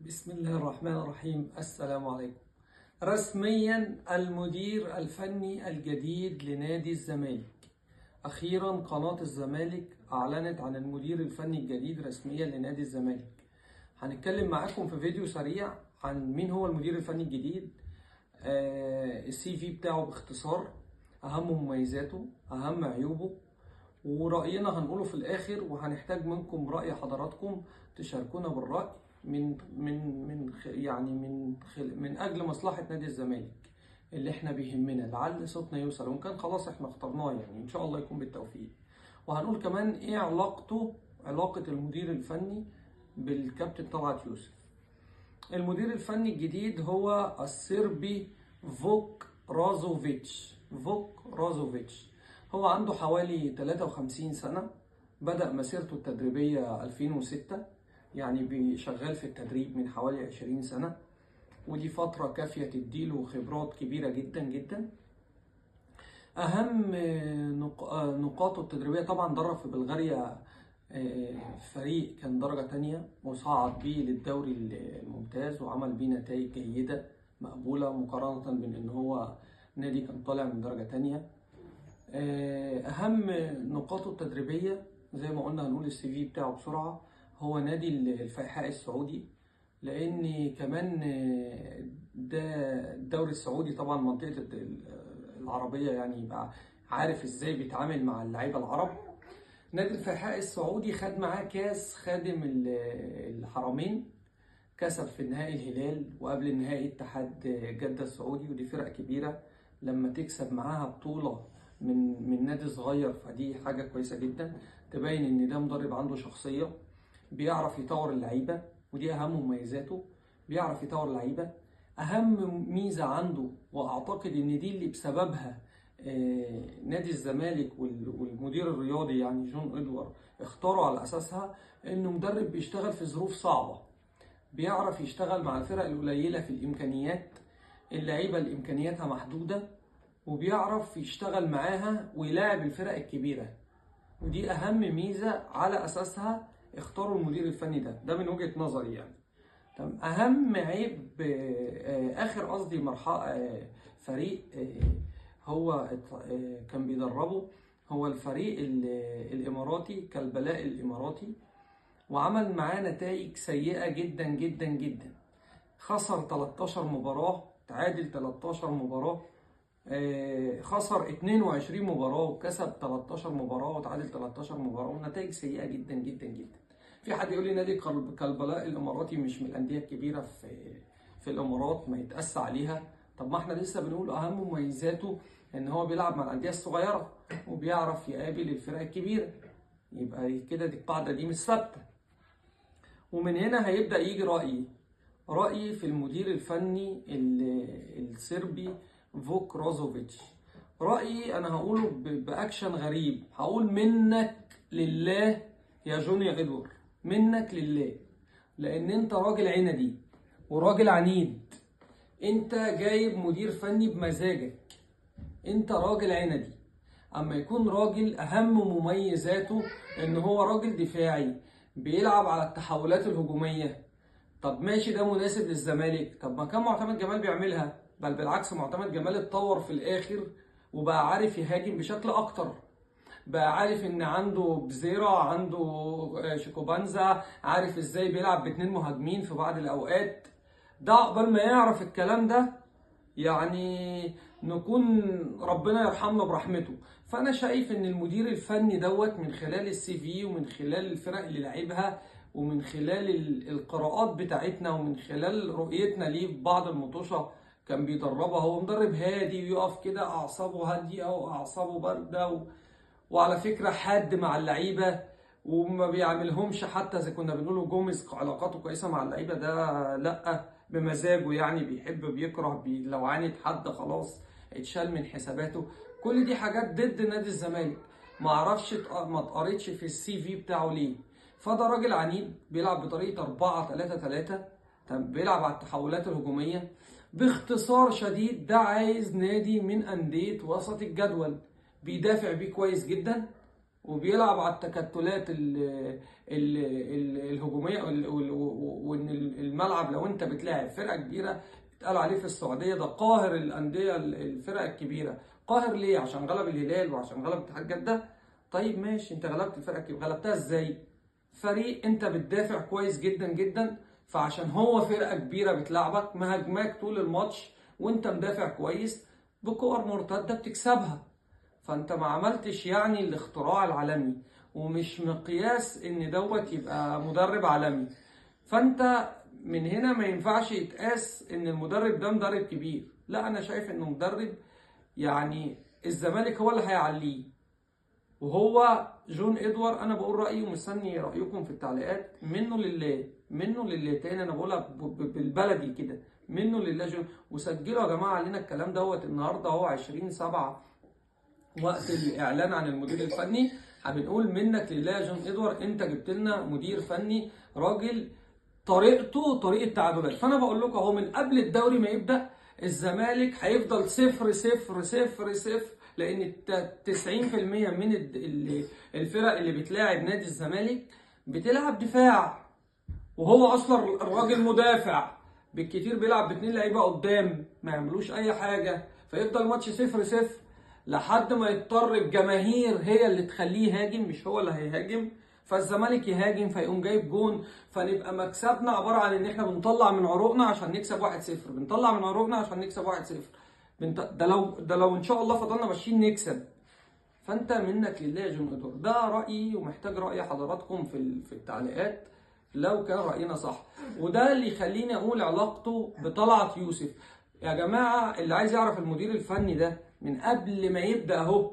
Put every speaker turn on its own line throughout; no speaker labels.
بسم الله الرحمن الرحيم. السلام عليكم. رسميا المدير الفني الجديد لنادي الزمالك. أخيرا قناة الزمالك أعلنت عن المدير الفني الجديد رسميا لنادي الزمالك. هنتكلم معاكم في فيديو سريع عن مين هو المدير الفني الجديد، السي في بتاعه باختصار، أهم مميزاته، أهم عيوبه، ورأينا هنقوله في الآخر. وهنحتاج منكم رأي حضراتكم تشاركونا بالرأي من أجل مصلحة نادي الزمالك اللي احنا بيهمنا، لعل صوتنا يوصل. وإن كان خلاص احنا اخترناه، يعني إن شاء الله يكون بالتوفيق. وهنقول كمان إيه علاقة المدير الفني بالكابتن طلعت يوسف. المدير الفني الجديد هو الصربي فوك رازوفيتش. هو عنده حوالي 53 سنة، بدأ مسيرته التدريبية 2006، يعني شغال في التدريب من حوالي 20 سنة، ودي فترة كافية تديله خبرات كبيرة جدا جدا. أهم نقاطه التدريبية، طبعا درب في بلغاريا فريق كان درجة تانية وصعد بيه للدوري الممتاز وعمل بيه نتائج جيدة مقبولة مقارنة بين إن هو نادي كان طالع من درجة تانية. أهم نقاطه التدريبية زي ما قلنا، هنقول السي في بتاعه بسرعة، هو نادي الفيحاء السعودي، لأن كمان ده الدوري السعودي طبعا منطقة العربية، يعني يبقى عارف ازاي بيتعامل مع اللعيبة العرب. نادي الفيحاء السعودي خد معاه كاس خادم الحرمين، كسب في النهائي الهلال وقبل النهائي اتحاد جدة السعودي، ودي فرق كبيرة لما تكسب معاها بطولة من نادي صغير، فدي حاجة كويسة جدا تبين ان ده مدرب عنده شخصية، بيعرف يطور اللعيبة، ودي اهم مميزاته، بيعرف يطور اللعيبة. اهم ميزة عنده، واعتقد ان دي اللي بسببها نادي الزمالك والمدير الرياضي يعني جون ادوار اختاروا على اساسها، انه مدرب بيشتغل في ظروف صعبة، بيعرف يشتغل مع الفرق القليلة في الامكانيات، اللعيبة اللي امكانياتها محدودة، وبيعرف يشتغل معاها ويلاعب الفرق الكبيرة. ودي اهم ميزة على اساسها اختاروا المدير الفني ده من وجهة نظري يعني. تمام. اهم عيب اخر قصدي مرحله فريق هو كان بيدربه، هو الفريق الاماراتي كالبلاء الاماراتي، وعمل معاه نتائج سيئه جدا جدا جدا. خسر 13 مباراه، تعادل 13 مباراه، خسر 22 مباراه وكسب 13 مباراه وتعادل 13 مباراه، ونتائج سيئه جدا جدا جدا. في حد يقول لي نادي كالبلاء الاماراتي مش من الانديه الكبيره في الامارات ما يتأسى عليها؟ طب ما احنا لسه بنقول اهم مميزاته ان هو بيلعب مع الانديه الصغيره وبيعرف يقابل الفرق الكبيره. يبقى كده دي القاعده دي مش ثابته. ومن هنا هيبدأ يجي رأيي في المدير الفني الصربي فوك رازوفيتش. رأيي أنا هقوله بأكشن غريب، هقول منك لله يا جون يا إدوار، منك لله، لأن أنت راجل عندي وراجل عنيد. أنت جايب مدير فني بمزاجك، أنت راجل عندي. اما يكون راجل اهم مميزاته ان هو راجل دفاعي بيلعب على التحولات الهجوميه، طب ماشي ده مناسب للزمالك. طب ما كان معتمد جمال بيعملها، بل بالعكس معتمد جمال اتطور في الاخر وبقى عارف يهاجم بشكل اكتر، بقى عارف ان عنده بزيرة، عنده شيكوبانزا، عارف ازاي بيلعب باتنين مهاجمين في بعض الاوقات. ده عقبال ما يعرف الكلام ده يعني نكون ربنا يرحمنا برحمته. فانا شايف ان المدير الفني من خلال السي في ومن خلال الفرق اللي لعبها ومن خلال القراءات بتاعتنا ومن خلال رؤيتنا ليه في بعض المطوشة كان بيدربها، هو مدرب هادي ويقف كده اعصابه هاديه واعصابه بارده وعلى فكره حاد مع اللعيبه، وما بيعملهمش حتى زي كنا بنقوله جوميز علاقاته كويسه مع اللعيبه، ده لا بمزاجه، يعني بيحب بيكره لو عاند حد خلاص اتشال من حساباته. كل دي حاجات ضد نادي الزمالك، ما اعرفش ما اتقريتش في السي في بتاعه ليه. فده راجل عنيد بيلعب بطريقه 4-3-3، بيلعب على التحولات الهجوميه. باختصار شديد ده عايز نادي من انديه وسط الجدول، بيدافع بيه كويس جدا وبيلعب على التكتلات الهجوميه، وان الملعب لو انت بتلاعب فرقه كبيره، اتقال عليه في السعوديه ده قاهر الانديه الفرق الكبيره. قاهر ليه؟ عشان غلب الهلال وعشان غلب اتحاد جده. طيب ماشي، انت غلبت الفرقه الكبيره، غلبتها ازاي؟ فريق انت بتدافع كويس جدا جدا، فعشان هو فرقه كبيره بتلعبك مهاجماك طول الماتش وانت مدافع كويس، بكور مرتده بتكسبها. فانت ما عملتش يعني الاختراع العالمي، ومش مقياس ان دوت يبقى مدرب عالمي. فانت من هنا ما ينفعش يتقاس ان المدرب ده مدرب كبير. لا، انا شايف انه مدرب يعني الزمالك هو اللي هيعليه، وهو جون ادوار. انا بقول رايي ومستني رايكم في التعليقات. منه لله، منه لله، تاني انا بقولها بالبلدي كده، منه لله جون. وسجلوا يا جماعه علينا الكلام دوت. النهارده هو 20/7 وقت الاعلان عن المدير الفني، بنقول منك لله يا جون ادوار، انت جبت لنا مدير فني راجل طريقته طريقه تعادلات. فانا بقول لكم اهو من قبل الدوري ما يبدا الزمالك هيفضل 0-0-0-0، لان 90% من الفرق اللي بتلاعب نادي الزمالك بتلعب دفاع، وهو اصلا الراجل مدافع بالكتير، بيلعب باتنين لعيبه قدام ما يعملوش اي حاجه، فيفضل ماتش 0-0 لحد ما يضطر الجماهير هي اللي تخليه يهاجم، مش هو اللي هيهاجم. فالزمالك يهاجم فيقوم جايب جون، فنبقى مكسبنا عباره عن ان احنا بنطلع من عروقنا عشان نكسب 1-0، بنطلع من عروقنا عشان نكسب 1-0. ده لو ان شاء الله فضلنا ماشيين نكسب. فانت منك لله يا جون ادوار. ده رايي ومحتاج راي حضراتكم في التعليقات لو كان راينا صح. وده اللي يخليني اقول علاقته بطلعت يوسف. يا جماعه اللي عايز يعرف المدير الفني ده من قبل ما يبدا اهو،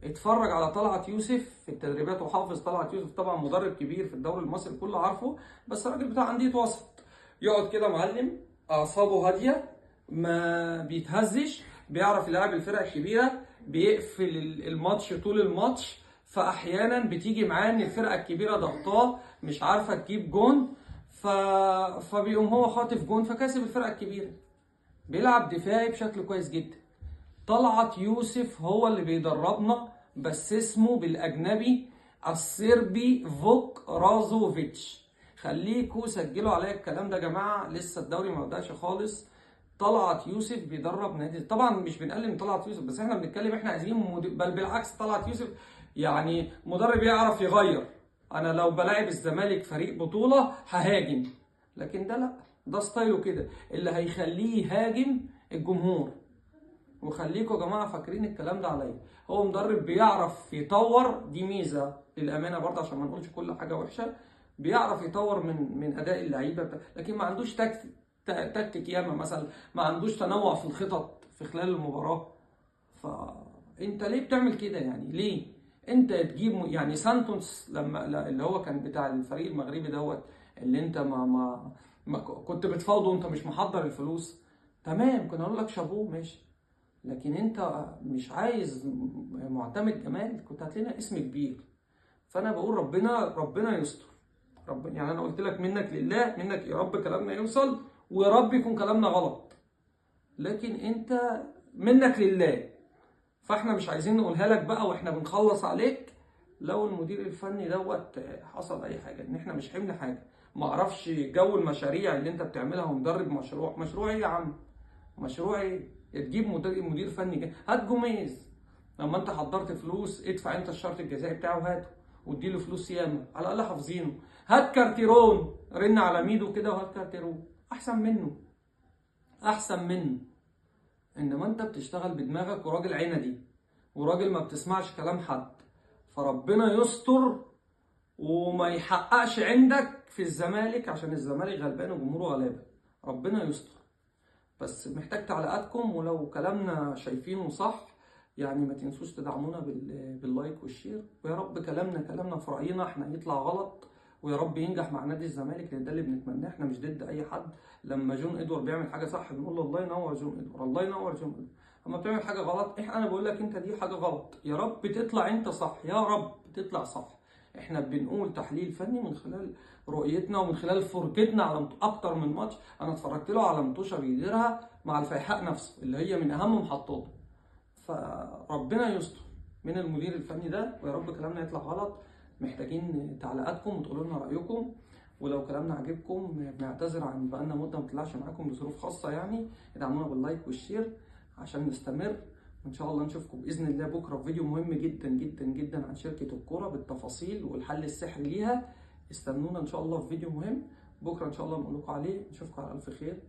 اتفرج على طلعت يوسف في التدريبات، وحافظ طلعت يوسف طبعا مدرب كبير في الدوري المصري كله عارفه، بس راجل بتاع انديه وسط. يقعد كده معلم، اعصابه هاديه، ما بيتهزش، بيعرف يلعب الفرق الكبيره، بيقفل الماتش طول الماتش. فاحيانا بتيجي معاه ان الفرقه الكبيره ضغطاه مش عارفه تجيب جون، فبيقوم هو خاطف جون فكاسب الفرقه الكبيره. بيلعب دفاعي بشكل كويس جدا. طلعت يوسف هو اللي بيدربنا، بس اسمه بالاجنبي السربي فوك رازوفيتش. خليكوا سجلوا عليا الكلام ده يا جماعه، لسه الدوري ما بداش خالص. طلعت يوسف بيدرب نادي، طبعا مش بنقلل من طلعت يوسف، بس احنا بنتكلم احنا عايزين بل بالعكس طلعت يوسف يعني مدرب يعرف يغير. انا لو بلاعب الزمالك فريق بطوله ههاجم، لكن ده لا، ده ستايله كده. اللي هيخليه يهاجم الجمهور. وخليكم يا جماعه فاكرين الكلام ده عليا، هو مدرب بيعرف يطور، دي ميزه للامانه برضه عشان ما نقولش كل حاجه وحشه. بيعرف يطور من اداء اللعيبه، لكن ما عندوش تكتيك ياما مثلا، ما عندوش تنوع في الخطط في خلال المباراه. فانت ليه بتعمل كده يعني؟ ليه انت تجيب يعني سانتوس لما اللي هو كان بتاع الفريق المغربي دوت، اللي انت ما كنت بتفاوضه وانت مش محضر الفلوس، تمام كنا اقول لك شابوه ماشي. لكن انت مش عايز معتمد جمال، كنت هات لنا اسم كبير. فانا بقول ربنا يستر. ربنا يعني انا قلت لك منك لله، منك يا رب كلامنا يوصل، ويا رب يكون كلامنا غلط، لكن انت منك لله. فاحنا مش عايزين نقولها لك بقى واحنا بنخلص عليك لو المدير الفني دوت حصل اي حاجه، ان احنا مش حمل حاجه. ما اعرفش جو المشاريع اللي انت بتعملها ومدرب مشروع ايه يا عم؟ مشروع ايه؟ تجيب مدير فني هات جوميز. لما انت حضرت فلوس ادفع انت الشرط الجزائي بتاعه هاته، واديله فلوس ياما على الاقل حافظينه. هات كارتيرون، رن على ميدو كده وهات كارتيرون، احسن منه، احسن منه. انما انت بتشتغل بدماغك وراجل عندي وراجل ما بتسمعش كلام حد. فربنا يستر وما يحققش عندك في الزمالك، عشان الزمالك غلبان وجمهوره غلابه. ربنا يستر. بس محتاج تعليقاتكم، ولو كلامنا شايفينه صح يعني ما تنسوش تدعمونا باللايك والشير. ويا رب كلامنا في رأينا احنا يطلع غلط، ويا رب ينجح مع نادي الزمالك، لان ده اللي بنتمناه. احنا مش ضد اي حد. لما جون ادوار بيعمل حاجه صح بنقول له الله ينور جون ادوار، الله ينور جون ادوار. اما بتعمل حاجه غلط انا بقول لك انت دي حاجه غلط، يا رب تطلع انت صح، يا رب تطلع صح. احنا بنقول تحليل فني من خلال رؤيتنا ومن خلال فرجتنا على اكتر من ماتش. انا اتفرجت له على مطوشه بيديرها مع الفيحاء نفسه اللي هي من اهم محطاته. فربنا يستر من المدير الفني ده، ويا رب كلامنا يطلع غلط. محتاجين تعليقاتكم وتقولوا لنا رايكم. ولو كلامنا عجبكم بنعتذر عن بقالنا مده ما بنطلعش معاكم لظروف خاصه يعني. ادعمونا باللايك والشير عشان نستمر، وان شاء الله نشوفكم باذن الله بكره في فيديو مهم جدا جدا جدا عن شركه الكوره بالتفاصيل والحل السحري ليها. استنونا ان شاء الله في فيديو مهم بكره ان شاء الله نقول لكم عليه. نشوفكم على الف خير.